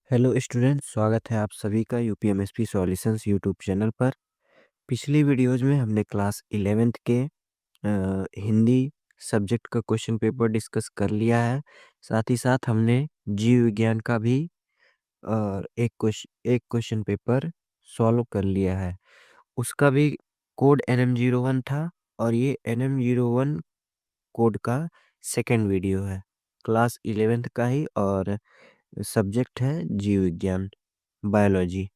Hello students, स्वागत है आप सभी का यूपीएमएसपी सॉल्यूशंस यूट्यूब चैनल पर। पिछली वीडियोज में हमने क्लास 11th के हिंदी सब्जेक्ट का क्वेश्चन पेपर डिस्कस कर लिया है। साथ ही साथ हमने जीव विज्ञान का भी एक क्वेश्चन पेपर सॉल्व कर लिया है। उसका भी कोड NM01 था और ये NM01 कोड का सेकेंड वीडियो है। क्लास 11th का ही और सब्जेक्ट है जीव विज्ञान, बायोलॉजी।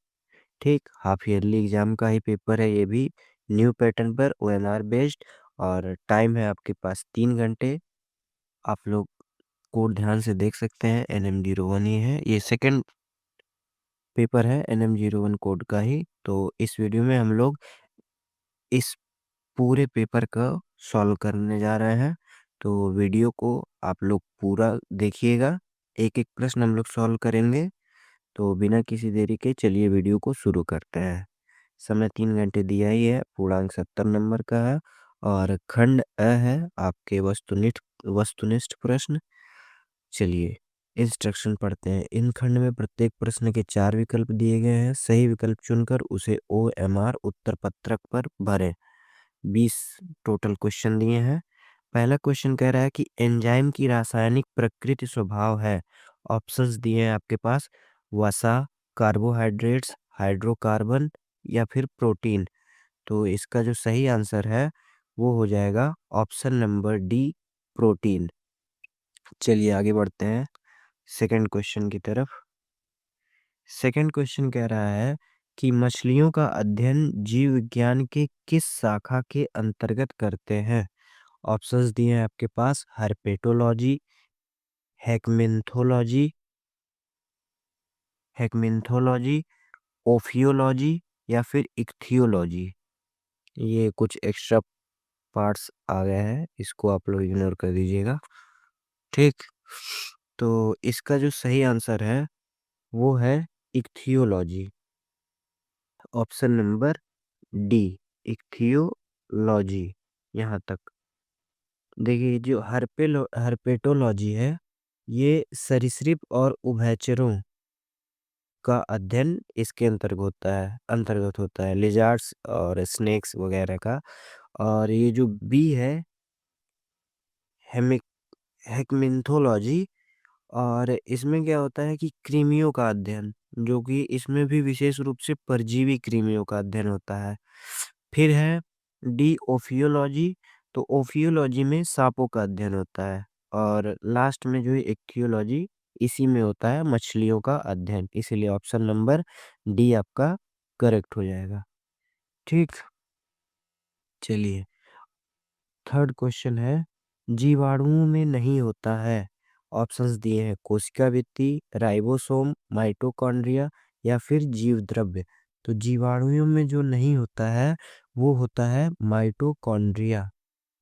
ठीक, हाफ ईयरली एग्जाम का ही पेपर है ये भी, न्यू पैटर्न पर ONR बेस्ड। और टाइम है आपके पास 3 घंटे। आप लोग कोड ध्यान से देख सकते हैं, NM01 ही है, ये सेकंड पेपर है NM01 कोड का ही। तो इस वीडियो में हम लोग इस पूरे पेपर का सॉल्व करने जा रहे हैं। तो वीडियो को आप लोग पूरा देखिएगा, एक एक प्रश्न हम लोग सॉल्व करेंगे। तो बिना किसी देरी के चलिए वीडियो को शुरू करते हैं। समय 3 घंटे दिया ही है, पूर्णांक 70 नंबर का है और खंड अ है आपके वस्तुनिष्ठ प्रश्न। चलिए इंस्ट्रक्शन पढ़ते हैं। इन खंड में प्रत्येक प्रश्न के 4 विकल्प दिए गए हैं। सही विकल्प चुनकर उसे OMR उत्तर पत्रक पर भरें। 20 टोटल क्वेश्चन दिए हैं। पहला क्वेश्चन कह रहा है कि एंजाइम की रासायनिक प्रकृति स्वभाव है। ऑप्शंस दिए हैं आपके पास, वसा, कार्बोहाइड्रेट्स, हाइड्रोकार्बन या फिर प्रोटीन। तो इसका जो सही आंसर है वो हो जाएगा ऑप्शन नंबर डी, प्रोटीन। चलिए आगे बढ़ते हैं सेकंड क्वेश्चन की तरफ। सेकंड क्वेश्चन कह रहा है कि मछलियों का अध्ययन जीव विज्ञान के किस शाखा के अंतर्गत करते हैं। ऑप्शंस दिए हैं आपके पास, हर्पेटोलॉजी, हेकमिन्थोलॉजी हेकमिन्थोलॉजी ओफियोलॉजी या फिर इक्थियोलॉजी। ये कुछ एक्स्ट्रा पार्ट्स आ गए हैं, इसको आप लोग इग्नोर कर दीजिएगा। ठीक, तो इसका जो सही आंसर है वो है ichthyology, option number D, ichthyology. यहाँ तक देखिए, जो हर्पेटोलॉजी है ये सरीसृप और उभयचरों का अध्ययन इसके अंतर्गत होता है लिजार्ड्स और स्नेक्स वगैरह का। और ये जो बी है, हेमिक हेकमिन्थोलॉजी, और इसमें क्या होता है कि कृमियों का अध्ययन, जो कि इसमें भी विशेष रूप से परजीवी कृमियों का अध्ययन होता है। फिर है डी, ओफियोलॉजी। तो ओफियोलॉजी में सांपों का अध्ययन होता है। और लास्ट में जो है इक्थियोलॉजी, इसी में होता है मछलियों का अध्ययन। इसीलिए ऑप्शन नंबर डी आपका करेक्ट हो जाएगा। ठीक, चलिए थर्ड क्वेश्चन है, जीवाणुओं में नहीं होता है। ऑप्शंस दिए हैं, कोशिका भित्ति, राइबोसोम, माइटोकॉन्ड्रिया या फिर जीव द्रव्य। तो जीवाणुओं में जो नहीं होता है वो होता है माइटोकॉन्ड्रिया।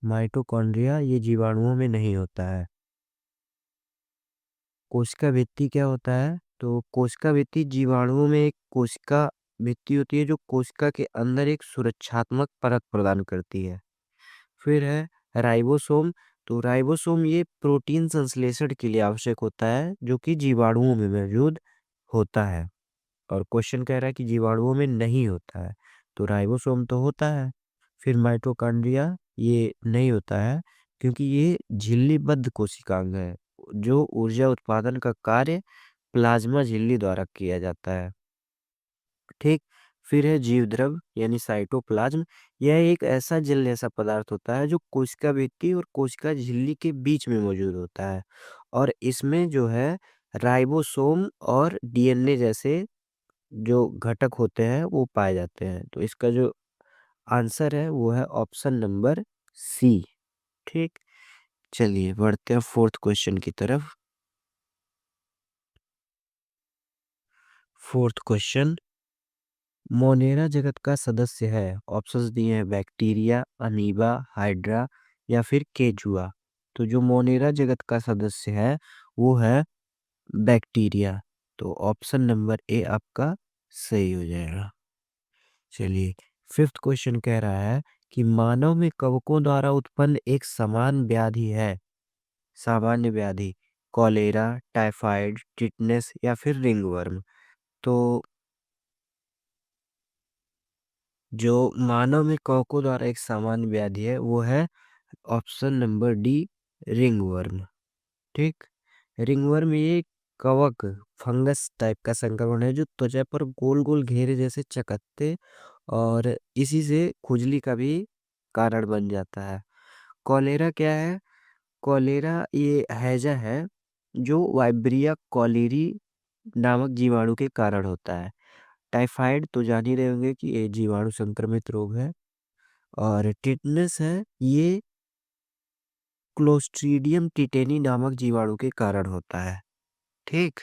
माइटोकॉन्ड्रिया ये जीवाणुओं में नहीं होता है। कोशिका भित्ति क्या होता है, तो कोशिका भित्ति जीवाणुओं में एक कोशिका भित्ति होती है जो कोशिका के अंदर एक सुरक्षात्मक परत प्रदान करती है। फिर है राइबोसोम। तो राइबोसोम ये प्रोटीन संश्लेषण के लिए आवश्यक होता है, जो कि जीवाणुओं में मौजूद होता है। और क्वेश्चन कह रहा है कि जीवाणुओं में नहीं होता है, तो राइबोसोम तो होता है। फिर माइटोकॉन्ड्रिया ये नहीं होता है, क्योंकि ये झिल्लीबद्ध कोशिकांग है। जो ऊर्जा उत्पादन का कार्य प्लाज्मा झिल्ली द्वारा किया जाता है। ठीक, फिर है जीव द्रव यानी साइटोप्लाज्म। यह एक ऐसा जेल जैसा पदार्थ होता है जो कोशिका भित्ति और कोशिका झिल्ली के बीच में मौजूद होता है। और इसमें जो है राइबोसोम और DNA जैसे जो घटक होते हैं वो पाए जाते हैं। तो इसका जो आंसर है वो है ऑप्शन नंबर सी। ठीक, चलिए बढ़ते हैं फोर्थ क्वेश्चन की तरफ। फोर्थ क्वेश्चन, मोनेरा जगत का सदस्य है। ऑप्शंस दिए हैं, बैक्टीरिया, अमीबा, हाइड्रा या फिर केचुआ। तो जो मोनेरा जगत का सदस्य है वो है बैक्टीरिया। तो ऑप्शन नंबर ए आपका सही हो जाएगा। चलिए फिफ्थ क्वेश्चन कह रहा है कि मानव में कवकों द्वारा उत्पन्न एक समान व्याधि है, सामान्य व्याधि। कॉलेरा, टाइफाइड, टिटनेस या फिर रिंगवर्म। तो जो मानव में कवकों द्वारा एक सामान्य व्याधि है वो है ऑप्शन नंबर डी, रिंगवर्म। ठीक। रिंगवर्म ये कवक फंगस टाइप का संक्रमण है जो त्वचा पर गोल गोल घेरे जैसे चकत्ते और इसी से खुजली का भी कारण बन जाता है। कॉलेरा क्या है? कॉलेरा ये हैजा है जो वाइब्रिया कॉलेरी नामक जीवाणु के कारण होता है। टाइफाइड तो जान ही रहे होंगे कि ये जीवाणु संक्रमित रोग है। और टिटनेस है, ये क्लोस्ट्रीडियम टिटेनी नामक जीवाणु के कारण होता है। ठीक।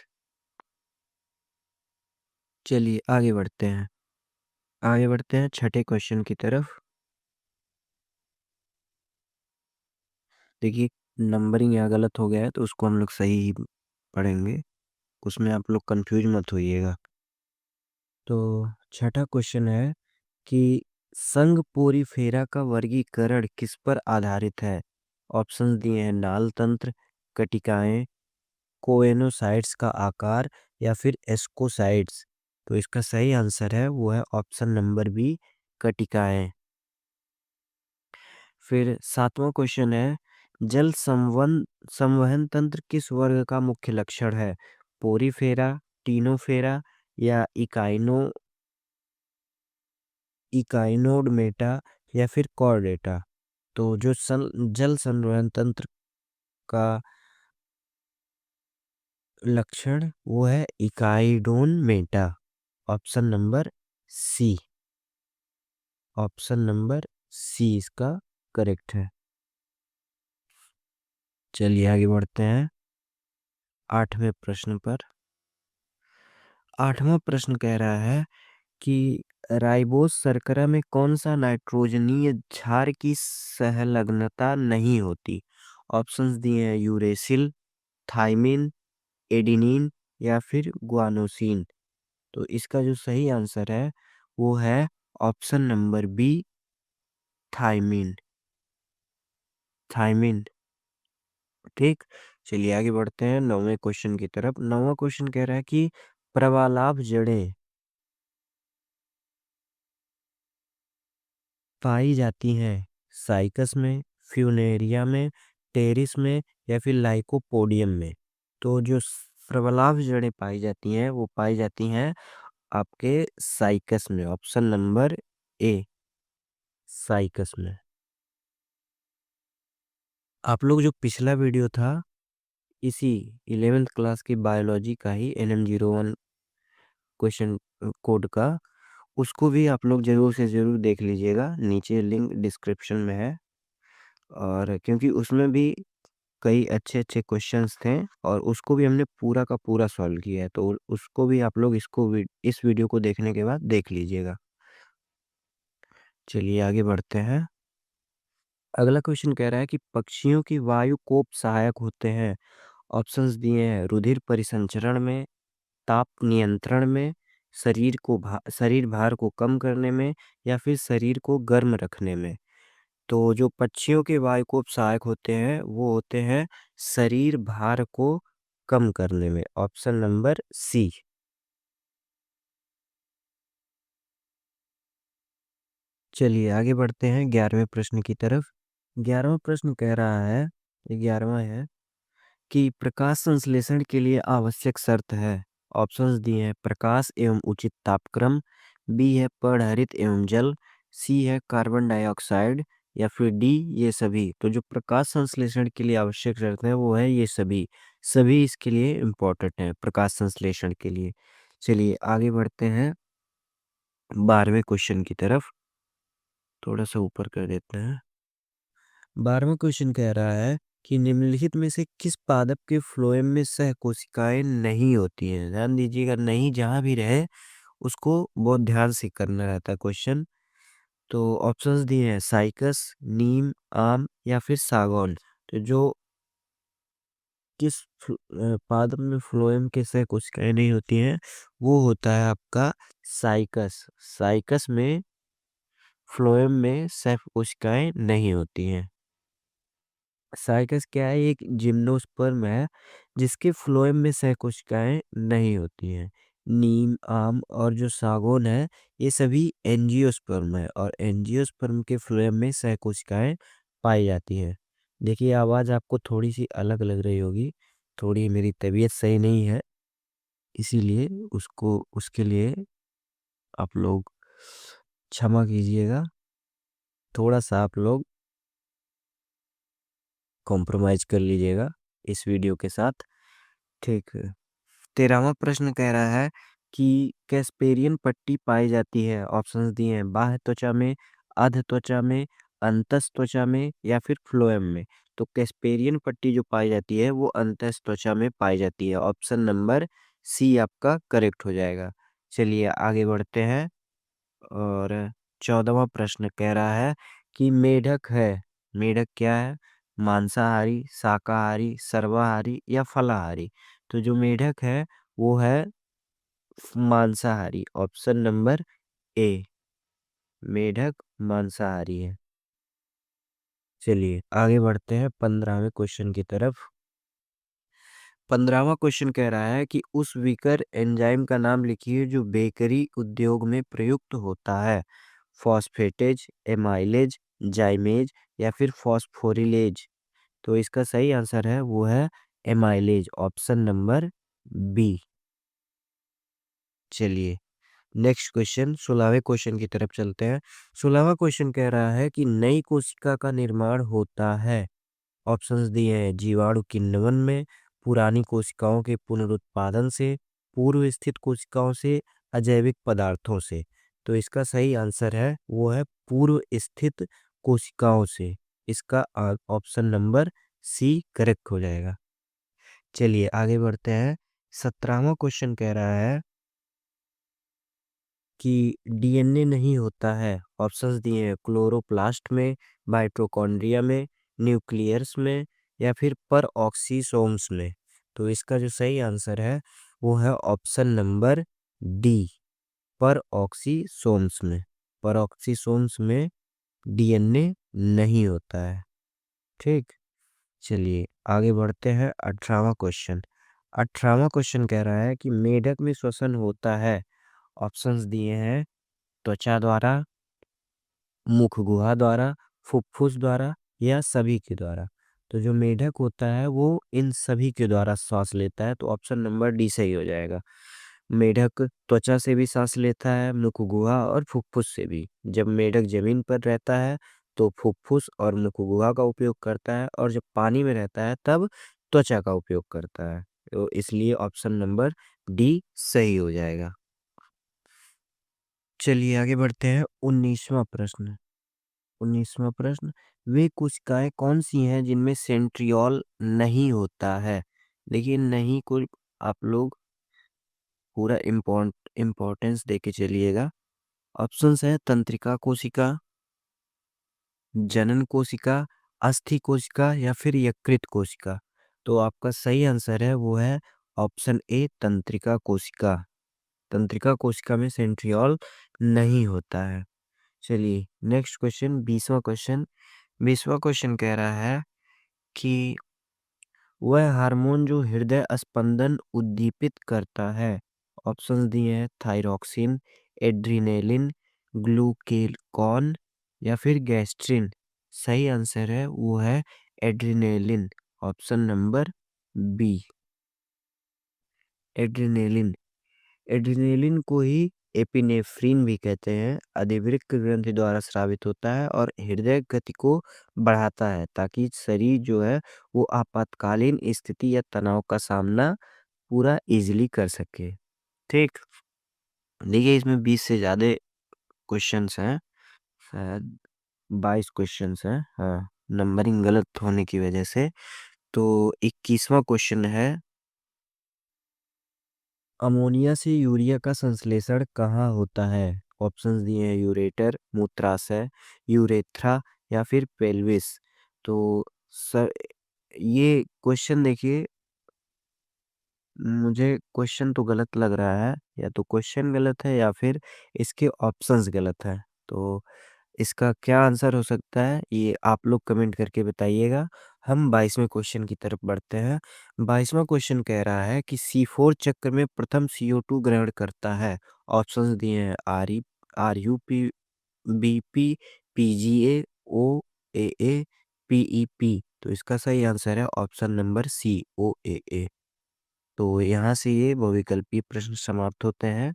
चलिए आगे बढ़ते हैं। आगे बढ़ते हैं छठे क्वेश्चन की तरफ। देखिए, नंबरिंग यहाँ गलत हो गया है तो उसको हम लोग सही ही पढ़ेंगे, उसमें आप लोग कंफ्यूज मत होइएगा। तो छठा क्वेश्चन है कि संघ पोरीफेरा का वर्गीकरण किस पर आधारित है? ऑप्शंस दिए हैं नाल तंत्र, कटिकाएं, कोएनोसाइट्स का आकार या फिर एस्कोसाइट्स। तो इसका सही आंसर है वो है ऑप्शन नंबर बी, कटिकाएं। फिर सातवां क्वेश्चन है, जल संवहन तंत्र किस वर्ग का मुख्य लक्षण है? पोरीफेरा, टीनोफेरा या इकाइनोडर्मेटा या फिर कॉर्डेटा। तो जो जल संवहन तंत्र का लक्षण वो है Echinodermata. Option number C. Option number C इसका करेक्ट है। चलिए आगे बढ़ते हैं आठवें प्रश्न पर। आठवां प्रश्न कह रहा है कि राइबोस शर्करा में कौन सा नाइट्रोजनीय क्षार की संलग्नता नहीं होती? ऑप्शंस दिए हैं यूरेसिल, थाइमिन, एडिनिन या फिर गुआनोसिन। तो इसका जो सही आंसर है वो है option number B, thymine. Thymine. ठीक। चलिए आगे बढ़ते हैं नौवें क्वेश्चन की तरफ। नौवां क्वेश्चन कह रहा है कि प्रवालाभ जड़ें पाई जाती हैं साइकस में, फ्यूनेरिया में, टेरिस में या फिर लाइकोपोडियम में। तो जो प्रवालाभ जड़ें पाई जाती हैं वो पाई जाती हैं आपके साइकस में। ऑप्शन नंबर ए, साइकस में। आप लोग जो पिछला वीडियो था इसी 11th क्लास की बायोलॉजी का ही NM01 क्वेश्चन कोड का, उसको भी आप लोग जरूर से जरूर देख लीजिएगा, नीचे लिंक डिस्क्रिप्शन में है। और क्योंकि उसमें भी कई अच्छे अच्छे क्वेश्चंस थे और उसको भी हमने पूरा का पूरा सॉल्व किया है, तो उसको भी आप लोग इस वीडियो को देखने के बाद देख लीजिएगा। चलिए आगे बढ़ते हैं। अगला क्वेश्चन कह रहा है कि पक्षियों की वायु कोप सहायक होते हैं। ऑप्शंस दिए हैं रुधिर परिसंचरण में, ताप नियंत्रण में, शरीर भार को कम करने में या फिर शरीर को गर्म रखने में। तो जो पक्षियों के वायुकोप सहायक होते हैं वो होते हैं शरीर भार को कम करने में। Option number C. चलिए आगे बढ़ते हैं 11वें प्रश्न की तरफ। 11वां प्रश्न कह रहा है, 11वां है कि प्रकाश संश्लेषण के लिए आवश्यक शर्त है। ऑप्शंस दिए हैं प्रकाश एवं उचित तापक्रम, बी है पर्णहरित एवं जल, सी है कार्बन डाइऑक्साइड या फिर डी ये सभी। तो जो प्रकाश संश्लेषण के लिए आवश्यक शर्त है वो है ये सभी। सभी इसके लिए इम्पोर्टेंट है प्रकाश संश्लेषण के लिए। चलिए आगे बढ़ते हैं 12वें क्वेश्चन की तरफ। थोड़ा सा ऊपर कर देते हैं। 12वां क्वेश्चन कह रहा है कि निम्नलिखित में से किस पादप के फ्लोएम में सह कोशिकाएं नहीं होती हैं? ध्यान दीजिएगा, नहीं जहां भी रहे उसको बहुत ध्यान से करना रहता है क्वेश्चन। तो ऑप्शंस दिए हैं साइकस, नीम, आम या फिर सागौन। तो जो किस पादप में फ्लोएम के सह कोशिकाएं नहीं होती हैं वो होता है आपका साइकस। साइकस में फ्लोएम में सह कोशिकाएं नहीं होती हैं। साइकस क्या है? एक जिम्नोस्पर्म है जिसके फ्लोएम में सहकोशिकाएं नहीं होती हैं। नीम, आम और जो सागौन है, ये सभी एंजियोस्पर्म है और एंजियोस्पर्म के फ्लोएम में सहकोशिकाएं पाई जाती हैं। देखिए, आवाज़ आपको थोड़ी सी अलग लग रही होगी, थोड़ी मेरी तबीयत सही नहीं है, इसीलिए उसको उसके लिए आप लोग क्षमा कीजिएगा। थोड़ा सा आप लोग कॉम्प्रोमाइज़ कर लीजिएगा इस वीडियो के साथ। ठीक है। 13वां प्रश्न कह रहा है कि कैस्पेरियन पट्टी पाई जाती है, ऑप्शंस दिए हैं, बाह्य त्वचा में, अध त्वचा में, अंतस त्वचा में या फिर फ्लोएम में। तो कैस्पेरियन पट्टी जो पाई जाती है वो अंतस त्वचा में पाई जाती है। ऑप्शन नंबर सी आपका करेक्ट हो जाएगा। चलिए आगे बढ़ते हैं। और 14वां प्रश्न कह रहा है कि मेढक है, मेढक क्या है? मांसाहारी, शाकाहारी, सर्वाहारी या फलाहारी? तो जो मेढक है वो है मांसाहारी। ऑप्शन नंबर ए, मेढक मांसाहारी है। चलिए आगे बढ़ते हैं 15वें क्वेश्चन की तरफ। 15वां क्वेश्चन कह रहा है कि उस विकर एंजाइम का नाम लिखिए जो बेकरी उद्योग में प्रयुक्त होता है। फॉस्फेटेज, एमाइलेज, जाइमेज या फिर फॉस्फोरिलेज? तो इसका सही आंसर है वो है एमाइलेज। Option number B. चलिए नेक्स्ट क्वेश्चन, 16वें क्वेश्चन की तरफ चलते हैं। 16वां क्वेश्चन कह रहा है कि नई कोशिका का निर्माण होता है। ऑप्शंस दिए हैं, जीवाणु किण्वन में, पुरानी कोशिकाओं के पुनरुत्पादन से, पूर्व स्थित कोशिकाओं से, अजैविक पदार्थों से। तो इसका सही आंसर है वो है पूर्व स्थित कोशिकाओं से। इसका ऑप्शन नंबर सी करेक्ट हो जाएगा। चलिए आगे बढ़ते हैं। 17वां क्वेश्चन कह रहा है कि डीएनए नहीं होता है। ऑप्शंस दिए हैं, क्लोरोप्लास्ट में, माइटोकॉन्ड्रिया में, न्यूक्लियस में या फिर पर ऑक्सीसोम्स में। तो इसका जो सही आंसर है वो है ऑप्शन नंबर डी, पर ऑक्सीसोम्स में। पर ऑक्सीसोम्स में डीएनए नहीं होता है। ठीक। चलिए आगे बढ़ते हैं। 18वां क्वेश्चन। 18वां क्वेश्चन कह रहा है कि मेढक में श्वसन होता है। ऑप्शंस दिए हैं, त्वचा द्वारा, मुख गुहा द्वारा, फुफ्फुस द्वारा या सभी के द्वारा। तो जो मेढक होता है वो इन सभी के द्वारा सांस लेता है। तो ऑप्शन नंबर डी सही हो जाएगा। मेढक त्वचा से भी सांस लेता है, मुख गुहा और फुफ्फुस से भी। जब मेढक जमीन पर रहता है तो फुफ्फुस और मुख गुहा का उपयोग करता है, और जब पानी में रहता है तब त्वचा का उपयोग करता है। तो इसलिए ऑप्शन नंबर डी सही हो जाएगा। चलिए आगे बढ़ते हैं। 19वां प्रश्न। 19वां प्रश्न, वे कोशिकाएं कौन सी हैं जिनमें सेंट्रियोल नहीं होता है? देखिए, नहीं को आप लोग पूरा इम्पोर्टेंस देके चलिएगा। ऑप्शंस है, तंत्रिका कोशिका, जनन कोशिका, अस्थि कोशिका या फिर यकृत कोशिका। तो आपका सही आंसर है वो है ऑप्शन ए, तंत्रिका कोशिका। तंत्रिका कोशिका में सेंट्रियोल नहीं होता है। चलिए नेक्स्ट क्वेश्चन, 20वां क्वेश्चन। 20वां क्वेश्चन कह रहा है कि वह हार्मोन जो हृदय स्पंदन उद्दीपित करता है। ऑप्शंस दिए हैं, थायरॉक्सिन, एड्रिनेलिन, ग्लूकेगॉन या फिर गैस्ट्रिन। सही आंसर है वो है adrenaline. Option number B, adrenaline. Adrenaline को ही एपिनेफ्रिन भी कहते हैं। अधिवृक्क ग्रंथि द्वारा स्रावित होता है और हृदय गति को बढ़ाता है ताकि शरीर जो है वो आपातकालीन स्थिति या तनाव का सामना पूरा इजीली कर सके। ठीक। देखिए, इसमें 20 से ज़्यादा क्वेश्चंस हैं, शायद 22 क्वेश्चंस हैं, हाँ, नंबरिंग गलत होने की वजह से। तो 21वां क्वेश्चन है, अमोनिया से यूरिया का संश्लेषण कहाँ होता है? ऑप्शंस दिए हैं, यूरेटर, मूत्राशय, यूरेथ्रा या फिर पेल्विस। तो सर, ये क्वेश्चन देखिए, मुझे क्वेश्चन तो गलत लग रहा है, या तो क्वेश्चन गलत है या फिर इसके ऑप्शंस गलत है। तो इसका क्या आंसर हो सकता है ये आप लोग कमेंट करके बताइएगा। हम 22वें क्वेश्चन की तरफ बढ़ते हैं। 22वां क्वेश्चन कह रहा है कि C4 चक्र में प्रथम CO2 ग्रहण करता है। ऑप्शंस दिए हैं RUP, BP, PGA, OAA, PEP। तो इसका सही आंसर है ऑप्शन नंबर सी, OAA। तो यहाँ से ये बहुविकल्पीय प्रश्न समाप्त होते हैं।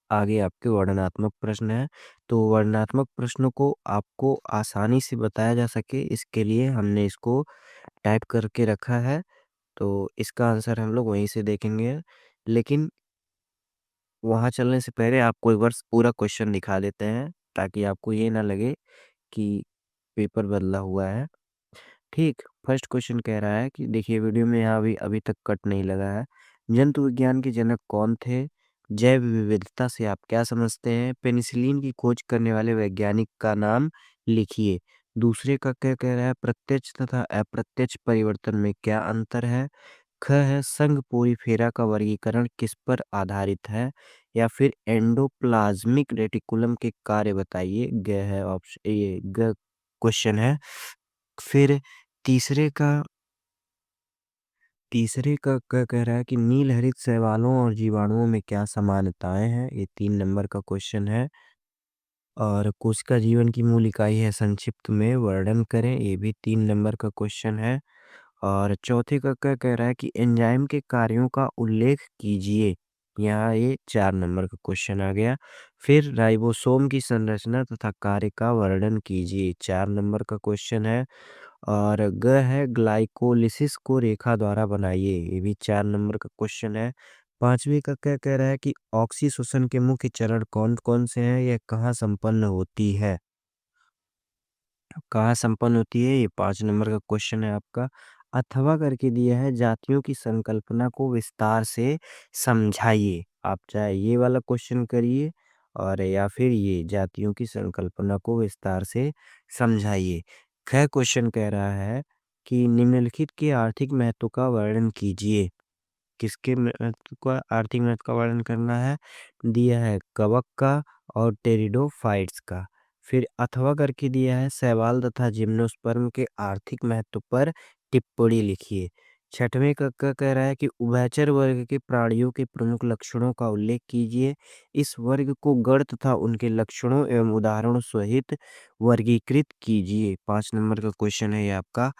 आगे आपके वर्णनात्मक प्रश्न है। तो वर्णनात्मक प्रश्नों को आपको आसानी से बताया जा सके इसके लिए हमने इसको टाइप करके रखा है। तो इसका आंसर हम लोग वहीं से देखेंगे। लेकिन वहाँ चलने से पहले आपको एक बार पूरा क्वेश्चन दिखा देते हैं ताकि आपको ये ना लगे कि पेपर बदला हुआ है। ठीक, फर्स्ट क्वेश्चन कह रहा है कि देखिए वीडियो में यहाँ अभी अभी तक कट नहीं लगा है। जंतु विज्ञान के जनक कौन थे? जैव विविधता से आप क्या समझते हैं? पेनिसिलिन की खोज करने वाले वैज्ञानिक का नाम लिखिए। दूसरे का क्या कह रहा है? प्रत्यक्ष तथा अप्रत्यक्ष परिवर्तन में क्या अंतर है? ख है संघ पोरीफेरा का वर्गीकरण किस पर आधारित है? या फिर एंडोप्लाज्मिक रेटिकुलम के कार्य बताइए। ग है ऑप्शन, ये ग क्वेश्चन है। फिर तीसरे का तीसरे का क्या कह रहा है कि नील हरित शैवालों और जीवाणुओं में क्या समानताएं हैं। ये 3 नंबर का क्वेश्चन है। और कोशिका जीवन की मूल इकाई है, संक्षिप्त में वर्णन करें। ये भी 3 नंबर का क्वेश्चन है। और चौथे का क्या कह रहा है कि एंजाइम के कार्यों का उल्लेख कीजिए। यहाँ ये 4 नंबर का क्वेश्चन आ गया। फिर राइबोसोम की संरचना तथा कार्य का वर्णन कीजिए। 4 नंबर का क्वेश्चन है। और ग है ग्लाइकोलिसिस को रेखा द्वारा बनाइए। ये भी 4 नंबर का क्वेश्चन है। पांचवी का क्या कह रहा है कि ऑक्सीशोषण के मुख्य चरण कौन कौन से हैं, यह कहाँ संपन्न होती है। कहाँ संपन्न होती है, ये 5 नंबर का क्वेश्चन है आपका। अथवा करके दिया है जातियों की संकल्पना को विस्तार से समझाइए। आप चाहे ये वाला क्वेश्चन करिए और या फिर ये जातियों की संकल्पना को विस्तार से समझाइए। ख क्वेश्चन कह रहा है कि निम्नलिखित के आर्थिक महत्व का वर्णन कीजिए। किसके महत्व का, आर्थिक महत्व का वर्णन करना है। दिया है कवक का और टेरिडोफाइट्स का। फिर अथवा करके दिया है शैवाल तथा जिम्नोस्पर्म के आर्थिक महत्व पर टिप्पणी लिखिए। छठवें का क्या कह रहा है कि उभयचर वर्ग के प्राणियों के प्रमुख लक्षणों का उल्लेख कीजिए। इस वर्ग को गण तथा उनके लक्षणों एवं उदाहरणों सहित वर्गीकृत कीजिए। 5 नंबर का क्वेश्चन है ये आपका।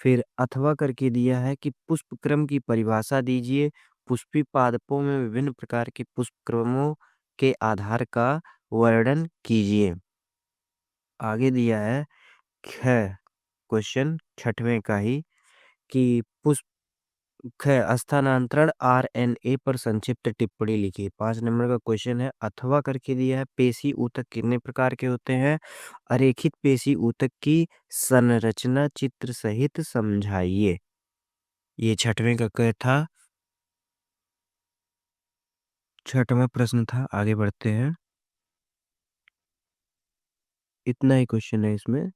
फिर अथवा करके दिया है कि पुष्प क्रम की परिभाषा दीजिए। पुष्पी पादपों में विभिन्न प्रकार के पुष्प क्रमों के आधार का वर्णन कीजिए। आगे दिया है ख क्वेश्चन छठवें का ही कि पुष्प ख स्थानांतरण RNA पर संक्षिप्त टिप्पणी लिखिए। 5 नंबर का क्वेश्चन है। अथवा करके दिया है पेशी ऊतक कितने प्रकार के होते हैं। अरेखित पेशी ऊतक की संरचना चित्र सहित समझाइए। ये छठवें का क्या था, छठवां प्रश्न था। आगे बढ़ते हैं। इतना ही क्वेश्चन है इसमें,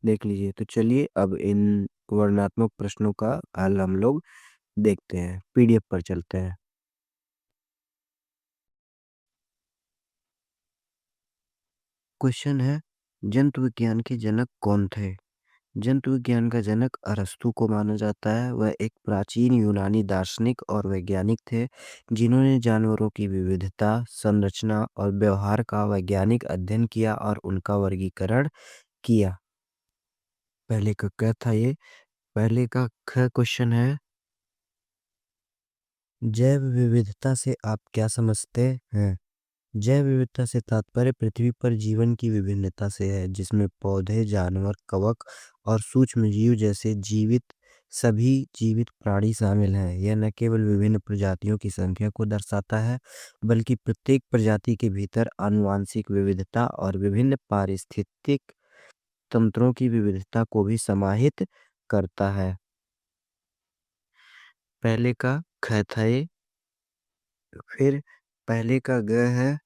देख लीजिए। तो चलिए अब इन वर्णनात्मक प्रश्नों का हल हम लोग देखते हैं। PDF पर चलते हैं। क्वेश्चन है जंतु विज्ञान के जनक कौन थे। जंतु विज्ञान का जनक अरस्तु को माना जाता है। वह एक प्राचीन यूनानी दार्शनिक और वैज्ञानिक थे जिन्होंने जानवरों की विविधता, संरचना और व्यवहार का वैज्ञानिक अध्ययन किया और उनका वर्गीकरण किया। पहले का क्या था ये, पहले का ख क्वेश्चन है जैव विविधता से आप क्या समझते हैं। जैव विविधता से तात्पर्य पृथ्वी पर जीवन की विभिन्नता से है, जिसमें पौधे, जानवर, कवक और सूक्ष्म जीव जैसे सभी जीवित प्राणी शामिल हैं। यह न केवल विभिन्न प्रजातियों की संख्या को दर्शाता है, बल्कि प्रत्येक प्रजाति के भीतर आनुवंशिक विविधता और विभिन्न पारिस्थितिक तंत्रों की विविधता को भी समाहित करता है। पहले का ख था ये। फिर पहले का ग है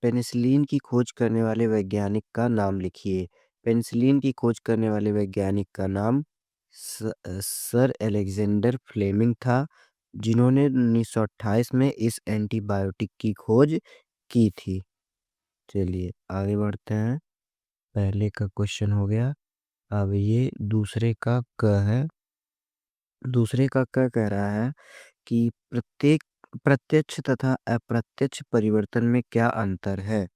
पेनिसिलिन की खोज करने वाले वैज्ञानिक का नाम लिखिए। पेनिसिलिन की खोज करने वाले वैज्ञानिक का नाम सर अलेक्जेंडर फ्लेमिंग था, जिन्होंने 1928 में इस एंटीबायोटिक की खोज की थी। चलिए आगे बढ़ते हैं। पहले का क्वेश्चन हो गया। अब ये दूसरे का क है। दूसरे का क कह रहा है कि प्रत्येक प्रत्यक्ष तथा अप्रत्यक्ष परिवर्तन में क्या अंतर है।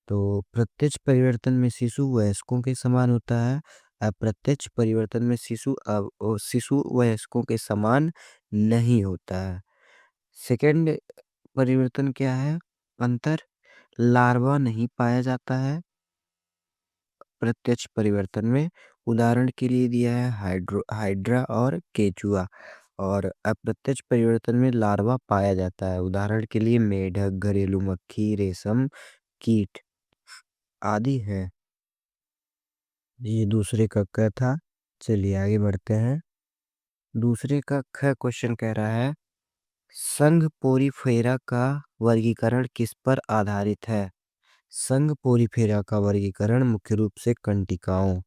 तो प्रत्यक्ष परिवर्तन में शिशु वयस्कों के समान होता है। अप्रत्यक्ष परिवर्तन में शिशु वयस्कों के समान नहीं होता है। सेकंड परिवर्तन क्या है अंतर? लार्वा नहीं पाया जाता है प्रत्यक्ष परिवर्तन में। उदाहरण के लिए दिया है हाइड्रा और केचुआ। और अप्रत्यक्ष परिवर्तन में लार्वा पाया जाता है। उदाहरण के लिए मेढक, घरेलू मक्खी, रेशम कीट आदि है। ये दूसरे का क था। चलिए आगे बढ़ते हैं। दूसरे का ख क्वेश्चन कह रहा है संघ पोरीफेरा का वर्गीकरण किस पर आधारित है। संघ पोरीफेरा का वर्गीकरण मुख्य रूप से कंटिकाओं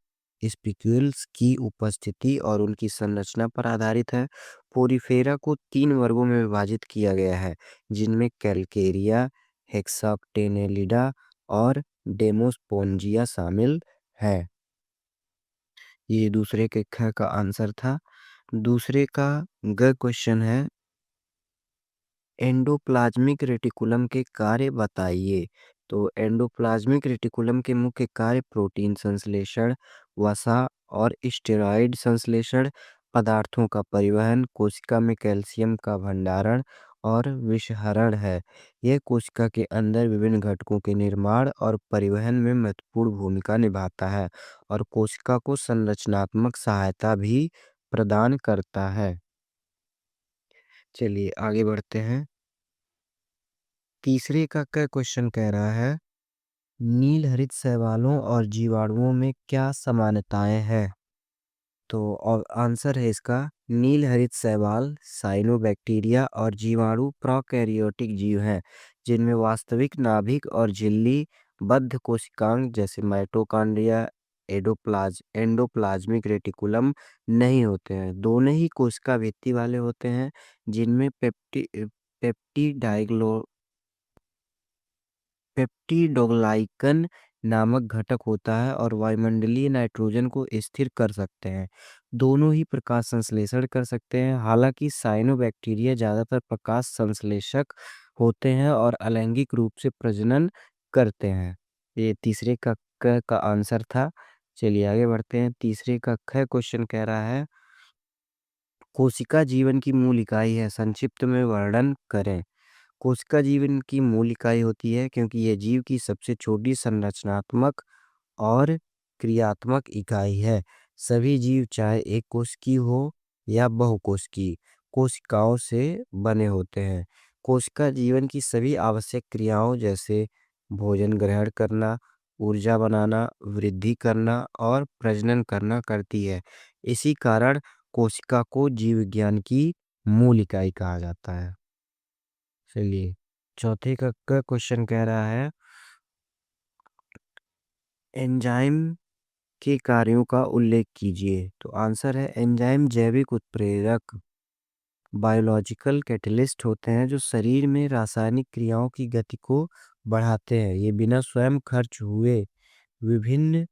स्पिक्यूल्स की उपस्थिति और उनकी संरचना पर आधारित है। पोरीफेरा को 3 वर्गों में विभाजित किया गया है, जिनमें कैलकेरिया, हेक्साप्टेनेलिडा और डेमोस्पोंजिया शामिल है। ये दूसरे के ख का आंसर था। दूसरे का ग क्वेश्चन है एंडोप्लाज्मिक रेटिकुलम के कार्य बताइए। तो एंडोप्लाज्मिक रेटिकुलम के मुख्य कार्य प्रोटीन संश्लेषण, वसा और स्टेरॉयड संश्लेषण, पदार्थों का परिवहन, कोशिका में कैल्शियम का भंडारण और विषहरण है। यह कोशिका के अंदर विभिन्न घटकों के निर्माण और परिवहन में महत्वपूर्ण भूमिका निभाता है और कोशिका को संरचनात्मक सहायता भी प्रदान करता है। चलिए आगे बढ़ते हैं। तीसरे का क्वेश्चन कह रहा है नील हरित शैवालों और जीवाणुओं में क्या समानताएं हैं। तो आंसर है इसका नील हरित शैवाल साइनोबैक्टीरिया और जीवाणु प्रोकैरियोटिक जीव हैं, जिनमें वास्तविक नाभिक और झिल्ली बद्ध कोशिकांग जैसे माइटोकॉन्ड्रिया एंडोप्लाज्मिक रेटिकुलम नहीं होते हैं। दोनों ही कोशिका भित्ति वाले होते हैं, जिनमें पेप्टिडाइग्लो पेप्टिडोग्लाइकन नामक घटक होता है और वायुमंडलीय नाइट्रोजन को स्थिर कर सकते हैं। दोनों ही प्रकाश संश्लेषण कर सकते हैं। हालांकि साइनोबैक्टीरिया ज्यादातर प्रकाश संश्लेषक होते हैं और अलैंगिक रूप से प्रजनन करते हैं। ये तीसरे का का आंसर था। चलिए आगे बढ़ते हैं। तीसरे का ख क्वेश्चन कह रहा है कोशिका जीवन की मूल इकाई है, संक्षिप्त में वर्णन करें। कोशिका जीवन की मूल इकाई होती है क्योंकि यह जीव की सबसे छोटी संरचनात्मक और क्रियात्मक इकाई है। सभी जीव चाहे एक कोशिकीय हो या बहुकोशिकीय कोशिकाओं से बने होते हैं। कोशिका जीवन की सभी आवश्यक क्रियाओं जैसे भोजन ग्रहण करना, ऊर्जा बनाना, वृद्धि करना और प्रजनन करना करती है। इसी कारण कोशिका को जीव विज्ञान की मूल इकाई कहा जाता है। चलिए चौथे का क्वेश्चन कह रहा है एंजाइम के कार्यों का उल्लेख कीजिए। तो आंसर है एंजाइम जैविक उत्प्रेरक बायोलॉजिकल कैटलिस्ट होते हैं जो शरीर में रासायनिक क्रियाओं की गति को बढ़ाते हैं। ये बिना स्वयं खर्च हुए विभिन्न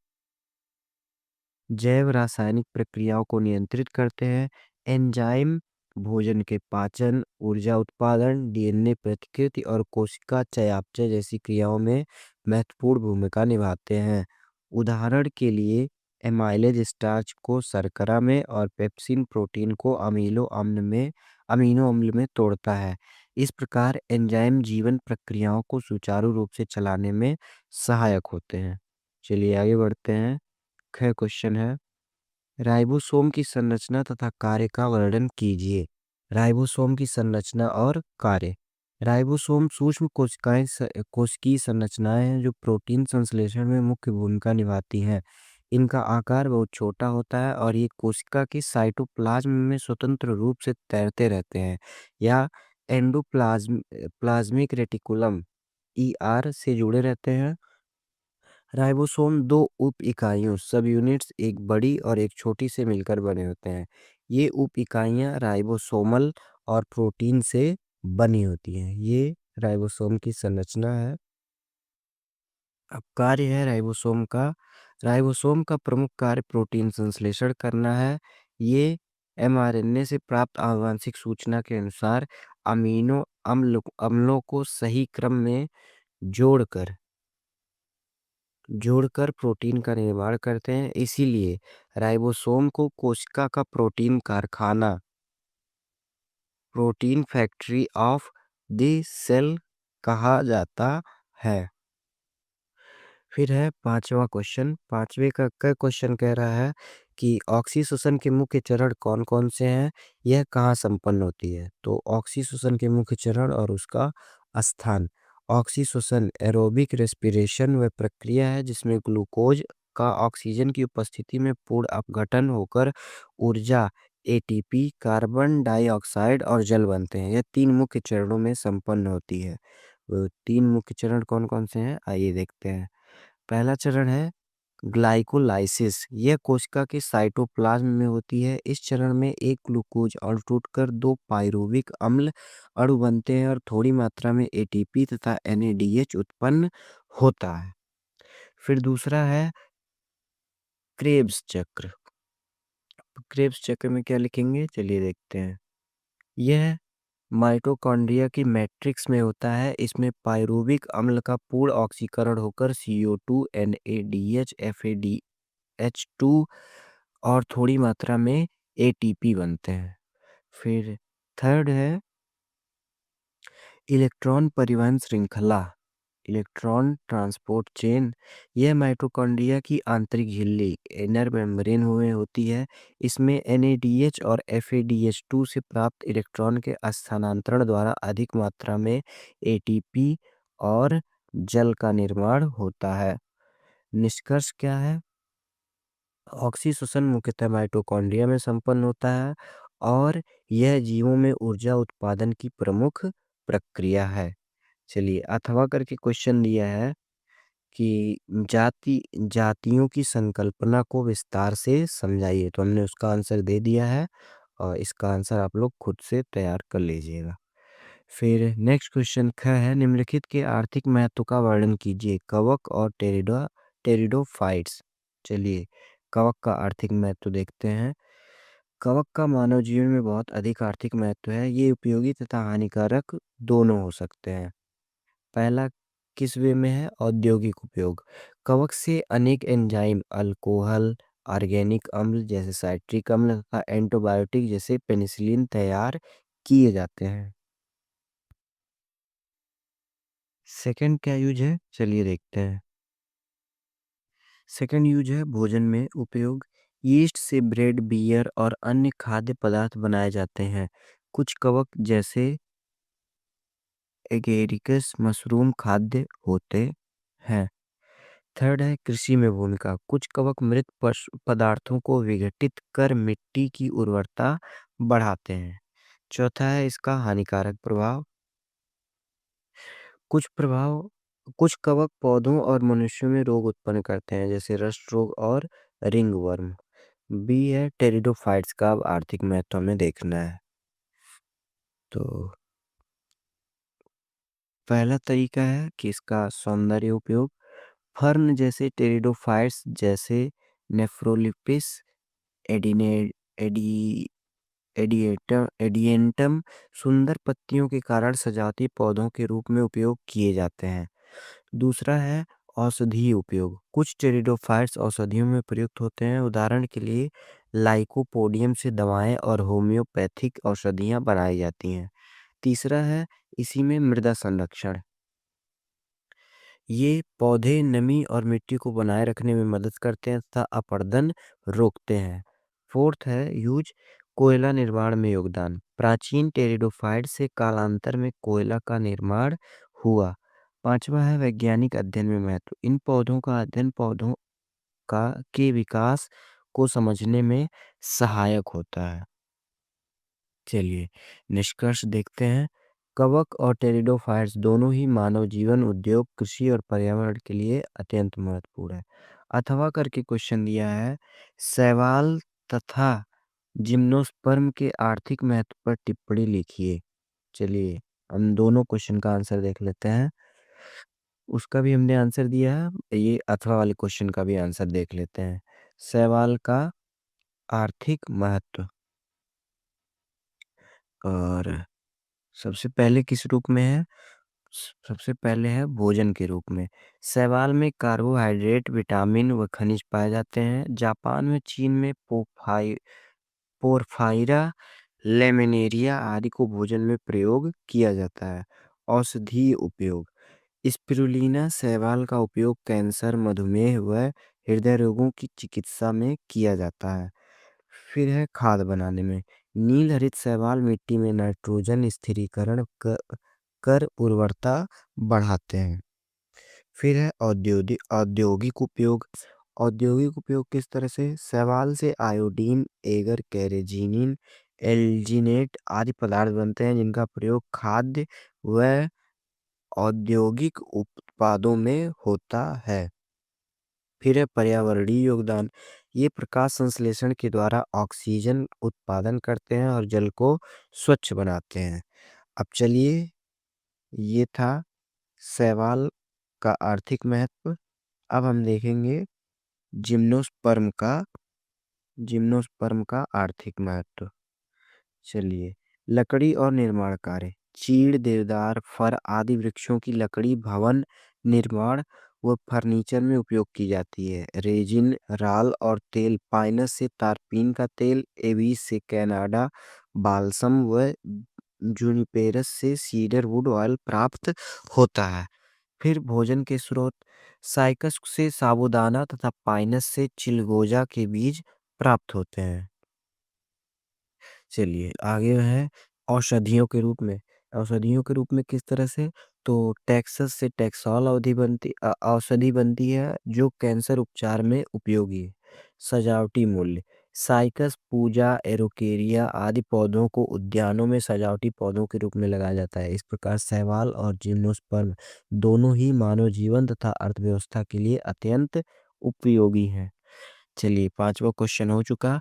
जैव रासायनिक प्रक्रियाओं को नियंत्रित करते हैं। एंजाइम भोजन के पाचन, ऊर्जा उत्पादन, डीएनए प्रतिकृति और कोशिका चयापचय जैसी क्रियाओं में महत्वपूर्ण भूमिका निभाते हैं। उदाहरण के लिए एमाइलेज स्टार्च को शर्करा में और पेप्सिन प्रोटीन को अमीनो अम्ल में तोड़ता है। इस प्रकार एंजाइम जीवन प्रक्रियाओं को सुचारू रूप से चलाने में सहायक होते हैं। चलिए आगे बढ़ते हैं। ख क्वेश्चन है राइबोसोम की संरचना तथा कार्य का वर्णन कीजिए। राइबोसोम की संरचना और कार्य। राइबोसोम सूक्ष्म कोशिकीय संरचनाएं हैं जो प्रोटीन संश्लेषण में मुख्य भूमिका निभाती हैं। इनका आकार बहुत छोटा होता है और ये कोशिका के साइटोप्लाज्म में स्वतंत्र रूप से तैरते रहते हैं या प्लाज्मिक रेटिकुलम ईआर से जुड़े रहते हैं। राइबोसोम दो उप इकाइयों सब यूनिट्स एक बड़ी और एक छोटी से मिलकर बने होते हैं। ये उप इकाइयां राइबोसोमल और प्रोटीन से बनी होती हैं। ये राइबोसोम की संरचना है। अब कार्य है राइबोसोम का प्रमुख कार्य प्रोटीन संश्लेषण करना है। ये एमआरएनए से प्राप्त आनुवांशिक सूचना के अनुसार अमीनो अम्लों को सही क्रम में जोड़कर जोड़कर प्रोटीन का निर्माण करते हैं। इसीलिए राइबोसोम को कोशिका का प्रोटीन कारखाना, protein factory of the cell कहा जाता है। फिर है पांचवा क्वेश्चन। पांचवे का क्वेश्चन कह रहा है कि ऑक्सीशोषण के मुख्य चरण कौन कौन से हैं, यह कहाँ संपन्न होती है। तो ऑक्सीशोषण के मुख्य चरण और उसका स्थान। ऑक्सीशोषण एरोबिक रेस्पिरेशन वह प्रक्रिया है जिसमें ग्लूकोज का ऑक्सीजन की उपस्थिति में पूर्ण अपघटन होकर ऊर्जा एटीपी, कार्बन डाइऑक्साइड और जल बनते हैं। यह तीन मुख्य चरणों में संपन्न होती है। वो तीन मुख्य चरण कौन कौन से हैं, आइए देखते हैं। पहला चरण है ग्लाइकोलाइसिस। यह कोशिका के साइटोप्लाज्म में होती है। इस चरण में एक ग्लूकोज अणु टूटकर दो पाइरुविक अम्ल अणु बनते हैं और थोड़ी मात्रा में एटीपी तथा एनएडीएच उत्पन्न होता है। फिर दूसरा है क्रेब्स चक्र। क्रेब्स चक्र में क्या लिखेंगे, चलिए देखते हैं। यह माइटोकॉन्ड्रिया की मैट्रिक्स में होता है। इसमें पाइरुविक अम्ल का पूर्ण ऑक्सीकरण होकर CO2, NADH, FADH2 और थोड़ी मात्रा में ATP बनते हैं। फिर थर्ड है इलेक्ट्रॉन परिवहन श्रृंखला, इलेक्ट्रॉन ट्रांसपोर्ट चेन। यह माइटोकॉन्ड्रिया की आंतरिक झिल्ली इनर मेम्ब्रेन में होती है। इसमें NADH और FADH2 से प्राप्त इलेक्ट्रॉन के स्थानांतरण द्वारा अधिक मात्रा में ATP और जल का निर्माण होता है। निष्कर्ष क्या है, ऑक्सीशोषण मुख्यतः माइटोकॉन्ड्रिया में संपन्न होता है और यह जीवों में ऊर्जा उत्पादन की प्रमुख प्रक्रिया है। चलिए अथवा करके क्वेश्चन दिया है कि जातियों की संकल्पना को विस्तार से समझाइए। तो हमने उसका आंसर दे दिया है और इसका आंसर आप लोग खुद से तैयार कर लीजिएगा। फिर नेक्स्ट क्वेश्चन है निम्नलिखित के आर्थिक महत्व का वर्णन कीजिए। कवक और टेरिडोफाइट्स। चलिए कवक का आर्थिक महत्व देखते हैं। कवक का मानव जीवन में बहुत अधिक आर्थिक महत्व है। ये उपयोगी तथा हानिकारक दोनों हो सकते हैं। पहला किस वे में है, औद्योगिक उपयोग। कवक से अनेक एंजाइम, अल्कोहल, ऑर्गेनिक अम्ल जैसे साइट्रिक अम्ल तथा एंटीबायोटिक जैसे पेनिसिलिन तैयार किए जाते हैं। सेकंड क्या यूज है, चलिए देखते हैं। सेकंड यूज है भोजन में उपयोग। यीस्ट से ब्रेड, बियर और अन्य खाद्य पदार्थ बनाए जाते हैं। कुछ कवक जैसे एगेरिकस मशरूम खाद्य होते हैं। थर्ड है कृषि में भूमिका। कुछ कवक मृत पदार्थों को विघटित कर मिट्टी की उर्वरता बढ़ाते हैं। चौथा है इसका हानिकारक प्रभाव। कुछ प्रभाव कुछ कवक पौधों और मनुष्यों में रोग उत्पन्न करते हैं जैसे रस्ट रोग और रिंगवर्म। बी है टेरिडोफाइट्स का अब आर्थिक महत्व हमें देखना है। तो पहला तरीका है कि इसका सौंदर्य उपयोग। फर्न जैसे टेरिडोफाइट्स जैसे नेफ्रोलिपिस, एडिने एडी एडिएंटम सुंदर पत्तियों के कारण सजावटी पौधों के रूप में उपयोग किए जाते हैं। दूसरा है औषधीय उपयोग। कुछ टेरिडोफाइट्स औषधियों में प्रयुक्त होते हैं। उदाहरण के लिए लाइकोपोडियम से दवाएं और होम्योपैथिक औषधियां बनाई जाती हैं। तीसरा है इसी में मृदा संरक्षण। ये पौधे नमी और मिट्टी को बनाए रखने में मदद करते हैं तथा अपरदन रोकते हैं। फोर्थ है यूज, कोयला निर्माण में योगदान। प्राचीन टेरिडोफाइट से कालांतर में कोयला का निर्माण हुआ। पांचवा है वैज्ञानिक अध्ययन में महत्व। इन पौधों का अध्ययन पौधों का के विकास को समझने में सहायक होता है। चलिए निष्कर्ष देखते हैं। कवक और टेरिडोफाइट्स दोनों ही मानव जीवन, उद्योग, कृषि और पर्यावरण के लिए अत्यंत महत्वपूर्ण है। अथवा करके क्वेश्चन दिया है शैवाल तथा जिम्नोस्पर्म के आर्थिक महत्व पर टिप्पणी लिखिए। चलिए हम दोनों क्वेश्चन का आंसर देख लेते हैं। उसका भी हमने आंसर दिया है। ये अथवा वाले क्वेश्चन का भी आंसर देख लेते हैं। शैवाल का आर्थिक महत्व। और सबसे पहले किस रूप में है? सबसे पहले है भोजन के रूप में। शैवाल में कार्बोहाइड्रेट, विटामिन व खनिज पाए जाते हैं। जापान में, चीन में पोरफायरा, लेमिनेरिया आदि को भोजन में प्रयोग किया जाता है। औषधीय उपयोग। स्पिरुलिना शैवाल का उपयोग कैंसर, मधुमेह व हृदय रोगों की चिकित्सा में किया जाता है। फिर है खाद बनाने में। नील हरित शैवाल मिट्टी में नाइट्रोजन स्थिरीकरण कर उर्वरता बढ़ाते हैं। फिर है औद्योगिक औद्योगिक उपयोग। औद्योगिक उपयोग किस तरह से? शैवाल से आयोडीन, एगर, कैरेजीनिन, एल्जीनेट आदि पदार्थ बनते हैं जिनका प्रयोग खाद्य व औद्योगिक उत्पादों में होता है। फिर है पर्यावरणीय योगदान। ये प्रकाश संश्लेषण के द्वारा ऑक्सीजन उत्पादन करते हैं और जल को स्वच्छ बनाते हैं। अब चलिए, ये था शैवाल का आर्थिक महत्व। अब हम देखेंगे जिम्नोस्पर्म का जिम्नोस्पर्म का आर्थिक महत्व। चलिए, लकड़ी और निर्माण कार्य। चीड़, देवदार, फर आदि वृक्षों की लकड़ी भवन निर्माण व फर्नीचर में उपयोग की जाती है। रेजिन, राल और तेल। पाइनस से तारपीन का तेल, एबीस से कनाडा बाल्सम व जूनिपेरस से सीडर वुड ऑयल प्राप्त होता है। फिर भोजन के स्रोत। साइकस से साबूदाना तथा पाइनस से चिलगोजा के बीज प्राप्त होते हैं। चलिए, आगे है औषधियों के रूप में। औषधियों के रूप में किस तरह से? तो टेक्सस से टैक्सोल औषधि बनती है जो कैंसर उपचार में उपयोगी है। सजावटी मूल्य। साइकस, पूजा, एरोकेरिया आदि पौधों को उद्यानों में सजावटी पौधों के रूप में लगाया जाता है। इस प्रकार शैवाल और जिम्नोस्पर्म दोनों ही मानव जीवन तथा अर्थव्यवस्था के लिए अत्यंत उपयोगी हैं। चलिए, पांचवा क्वेश्चन हो चुका।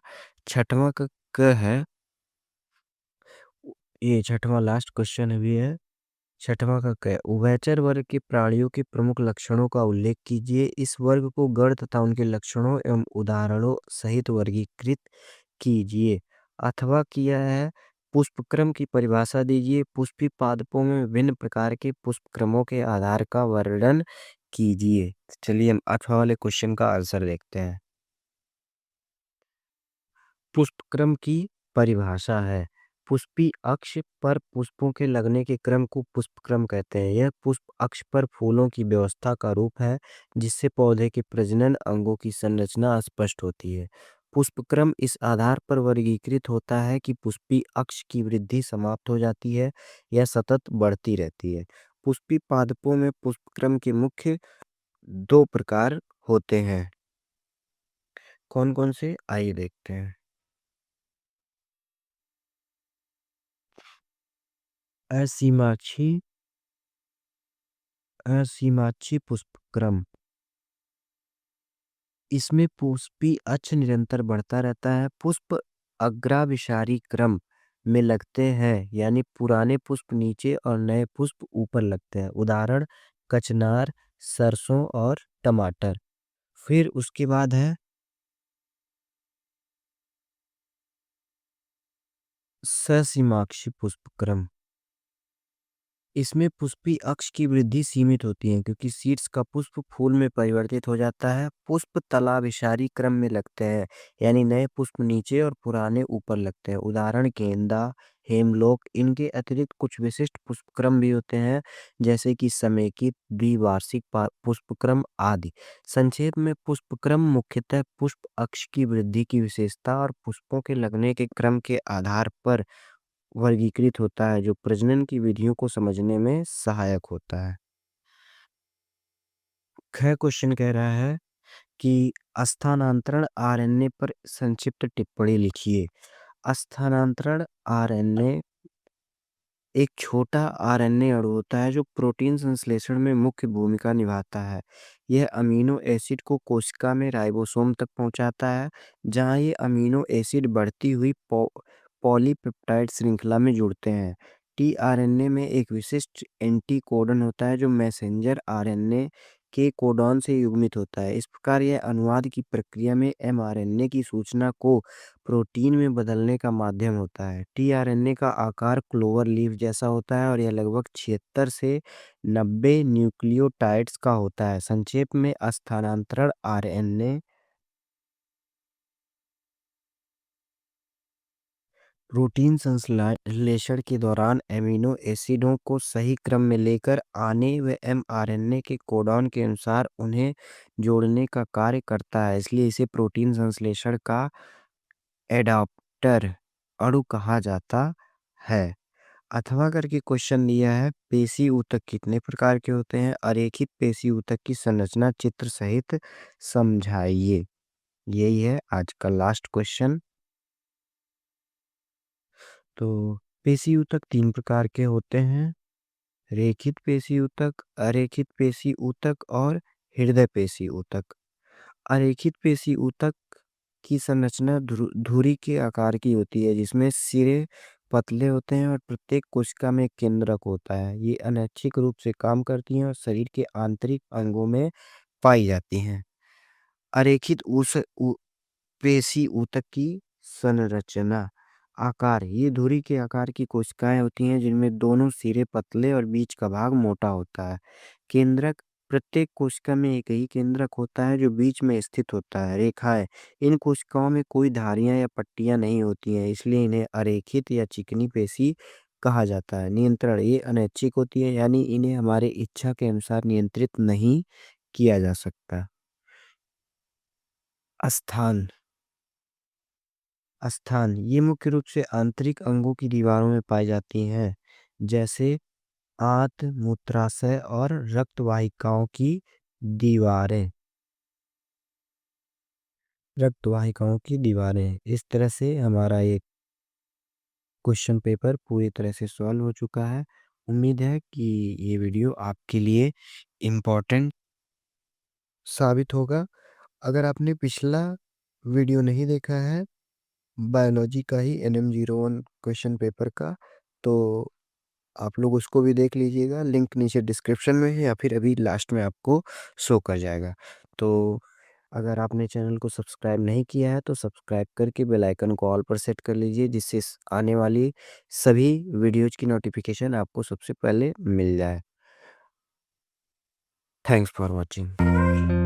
छठवां क है। ये छठवां लास्ट क्वेश्चन भी है। छठवां का क्या है? उभयचर वर्ग के प्राणियों के प्रमुख लक्षणों का उल्लेख कीजिए। इस वर्ग को गण तथा उनके लक्षणों एवं उदाहरणों सहित वर्गीकृत कीजिए। अथवा किया है पुष्पक्रम की परिभाषा दीजिए। पुष्पी पादपों में विभिन्न प्रकार के पुष्पक्रमों के आधार का वर्णन कीजिए। चलिए, हम अथवा वाले क्वेश्चन का आंसर देखते हैं। पुष्पक्रम की परिभाषा है। पुष्पी अक्ष पर पुष्पों के लगने के क्रम को पुष्पक्रम कहते हैं। यह पुष्प अक्ष पर फूलों की व्यवस्था का रूप है जिससे पौधे के प्रजनन अंगों की संरचना स्पष्ट होती है। पुष्पक्रम इस आधार पर वर्गीकृत होता है कि पुष्पी अक्ष की वृद्धि समाप्त हो जाती है या सतत बढ़ती रहती है। पुष्पी पादपों में पुष्पक्रम के मुख्य दो प्रकार होते हैं। कौन कौन से? आइए देखते हैं। असीमाक्षी असीमाक्षी पुष्पक्रम। इसमें पुष्पी अक्ष निरंतर बढ़ता रहता है। पुष्प अग्राभिसारी क्रम में लगते हैं, यानी पुराने पुष्प नीचे और नए पुष्प ऊपर लगते हैं। उदाहरण कचनार, सरसों और टमाटर। फिर उसके बाद है ससीमाक्षी पुष्पक्रम। इसमें पुष्पी अक्ष की वृद्धि सीमित होती है क्योंकि सीड्स का पुष्प फूल में परिवर्तित हो जाता है। पुष्प तलाभिसारी क्रम में लगते हैं, यानी नए पुष्प नीचे और पुराने ऊपर लगते हैं। उदाहरण गेंदा, हेमलोक। इनके अतिरिक्त कुछ विशिष्ट पुष्पक्रम भी होते हैं जैसे कि समेकित, द्विवार्षिक पुष्पक्रम आदि। संक्षेप में पुष्पक्रम मुख्यतः पुष्प अक्ष की वृद्धि की विशेषता और पुष्पों के लगने के क्रम के आधार पर वर्गीकृत होता है जो प्रजनन की विधियों को समझने में सहायक होता है। खैर, क्वेश्चन कह रहा है कि स्थानांतरण आरएनए पर संक्षिप्त टिप्पणी लिखिए। स्थानांतरण आरएनए एक छोटा आरएनए अणु होता है जो प्रोटीन संश्लेषण में मुख्य भूमिका निभाता है। यह अमीनो एसिड को कोशिका में राइबोसोम तक पहुंचाता है जहां ये अमीनो एसिड बढ़ती हुई पॉलीपेप्टाइड श्रृंखला में जुड़ते हैं। टीआरएनए में एक विशिष्ट एंटीकोडन होता है जो मैसेंजर आरएनए के कोडॉन से युग्मित होता है। इस प्रकार यह अनुवाद की प्रक्रिया में एमआरएनए की सूचना को प्रोटीन में बदलने का माध्यम होता है। टीआरएनए का आकार क्लोवर लीफ जैसा होता है और यह लगभग 76 से 90 न्यूक्लियोटाइड्स का होता है। संक्षेप में स्थानांतरण आरएनए प्रोटीन संश्लेषण के दौरान एमिनो एसिडों को सही क्रम में लेकर आने व एमआरएनए के कोडॉन के अनुसार उन्हें जोड़ने का कार्य करता है। इसलिए इसे प्रोटीन संश्लेषण का एडाप्टर अणु कहा जाता है। अथवा करके क्वेश्चन दिया है, पेशी ऊतक कितने प्रकार के होते हैं? अरेखित पेशी ऊतक की संरचना चित्र सहित समझाइए। यही है आज का लास्ट क्वेश्चन। तो पेशी ऊतक 3 प्रकार के होते हैं, रेखित पेशी ऊतक, अरेखित पेशी ऊतक और हृदय पेशी ऊतक। अरेखित पेशी ऊतक की संरचना धुरी के आकार की होती है, जिसमें सिरे पतले होते हैं और प्रत्येक कोशिका में एक केंद्रक होता है। ये अनैच्छिक रूप से काम करती हैं और शरीर के आंतरिक अंगों में पाई जाती हैं। अरेखित पेशी ऊतक की संरचना आकार, ये धुरी के आकार की कोशिकाएं होती हैं जिनमें दोनों सिरे पतले और बीच का भाग मोटा होता है। केंद्रक, प्रत्येक कोशिका में एक ही केंद्रक होता है जो बीच में स्थित होता है। रेखाएं, इन कोशिकाओं में कोई धारियां या पट्टियां नहीं होती हैं, इसलिए इन्हें अरेखित या चिकनी पेशी कहा जाता है। नियंत्रण, ये अनैच्छिक होती है, यानी इन्हें हमारे इच्छा के अनुसार नियंत्रित नहीं किया जा सकता। स्थान, स्थान ये मुख्य रूप से आंतरिक अंगों की दीवारों में पाई जाती हैं, जैसे आंत, मूत्राशय और रक्त वाहिकाओं की दीवारें। रक्त वाहिकाओं की दीवारें। इस तरह से हमारा ये क्वेश्चन पेपर पूरी तरह से सॉल्व हो चुका है। उम्मीद है कि ये वीडियो आपके लिए इम्पोर्टेंट साबित होगा। अगर आपने पिछला वीडियो नहीं देखा है बायोलॉजी का ही NM01 क्वेश्चन पेपर का, तो आप लोग उसको भी देख लीजिएगा। लिंक नीचे डिस्क्रिप्शन में है या फिर अभी लास्ट में आपको शो कर जाएगा। तो अगर आपने चैनल को सब्सक्राइब नहीं किया है तो सब्सक्राइब करके बेल आइकन को ऑल पर सेट कर लीजिए, जिससे आने वाली सभी वीडियोज की नोटिफिकेशन आपको सबसे पहले मिल जाए। Thanks for watching.